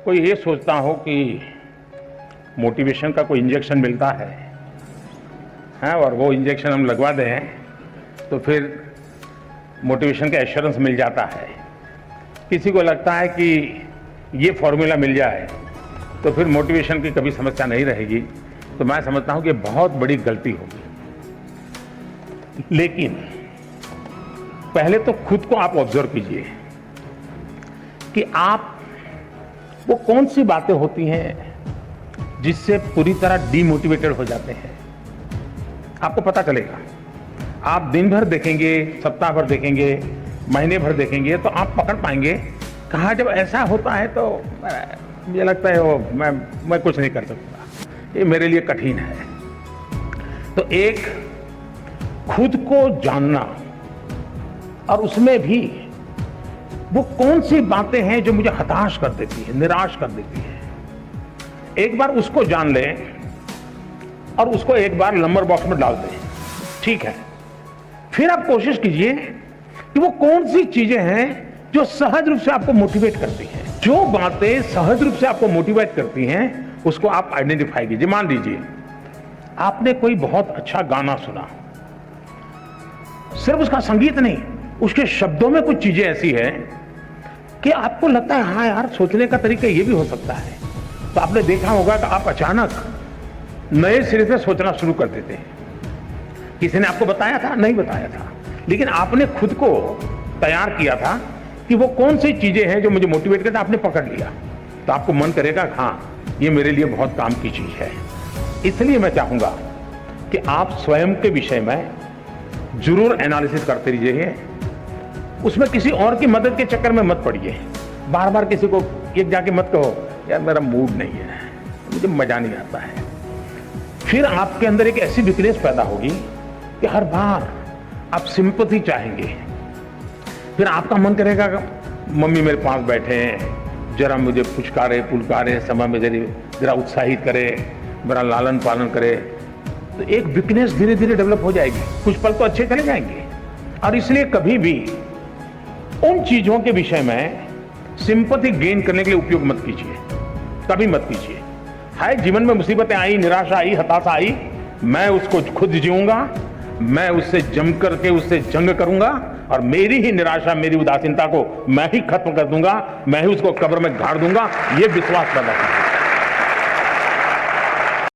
कोई ये सोचता हो कि मोटिवेशन का कोई इंजेक्शन मिलता है और वो इंजेक्शन हम लगवा दें तो फिर मोटिवेशन का एश्योरेंस मिल जाता है। किसी को लगता है कि ये फॉर्मूला मिल जाए तो फिर मोटिवेशन की कभी समस्या नहीं रहेगी। तो मैं समझता हूं कि बहुत बड़ी गलती होगी। लेकिन पहले तो खुद को आप ऑब्जर्व कीजिए कि आप वो कौन सी बातें होती हैं जिससे पूरी तरह डीमोटिवेटेड हो जाते हैं। आपको पता चलेगा। आप दिन भर देखेंगे, सप्ताह भर देखेंगे, महीने भर देखेंगे तो आप पकड़ पाएंगे कहाँ जब ऐसा होता है तो मुझे लगता है वो मैं कुछ नहीं कर सकता, ये मेरे लिए कठिन है। तो एक खुद को जानना और उसमें भी वो कौन सी बातें हैं जो मुझे हताश कर देती है, निराश कर देती है, एक बार उसको जान लें और उसको एक बार नंबर बॉक्स में डाल दें। ठीक है, फिर आप कोशिश कीजिए कि वो कौन सी चीजें हैं जो सहज रूप से आपको मोटिवेट करती हैं। जो बातें सहज रूप से आपको मोटिवेट करती हैं उसको आप आइडेंटिफाई कीजिए। मान लीजिए आपने कोई बहुत अच्छा गाना सुना, सिर्फ उसका संगीत नहीं, उसके शब्दों में कुछ चीजें ऐसी है कि आपको लगता है हाँ यार, सोचने का तरीका ये भी हो सकता है। तो आपने देखा होगा कि आप अचानक नए सिरे से सोचना शुरू कर देते हैं। किसी ने आपको बताया था? नहीं बताया था, लेकिन आपने खुद को तैयार किया था कि वो कौन सी चीजें हैं जो मुझे मोटिवेट करता, आपने पकड़ लिया तो आपको मन करेगा हाँ ये मेरे लिए बहुत काम की चीज है। इसलिए मैं चाहूंगा कि आप स्वयं के विषय में जरूर एनालिसिस करते रहिए। उसमें किसी और की मदद के चक्कर में मत पड़िए। बार बार किसी को एक जाके मत कहो यार मेरा मूड नहीं है, मुझे मजा नहीं आता है। फिर आपके अंदर एक ऐसी वीकनेस पैदा होगी कि हर बार आप सिंपैथी चाहेंगे। फिर आपका मन करेगा कि मम्मी मेरे पास बैठे हैं, जरा मुझे पुचकारे पुलकारे, समय में जरा उत्साहित करे, मेरा लालन पालन करे। तो एक वीकनेस धीरे धीरे डेवलप हो जाएगी। कुछ पल तो अच्छे चले जाएंगे। और इसलिए कभी भी उन चीजों के विषय में सिंपैथी गेन करने के लिए उपयोग मत कीजिए, कभी मत कीजिए। हाय जीवन में मुसीबतें आई, निराशा आई, हताशा आई, मैं उसको खुद जीऊंगा, मैं उससे जम करके उससे जंग करूंगा और मेरी ही निराशा, मेरी उदासीनता को मैं ही खत्म कर दूंगा, मैं ही उसको कब्र में गाड़ दूंगा। ये विश्वास पैदा करूंगा।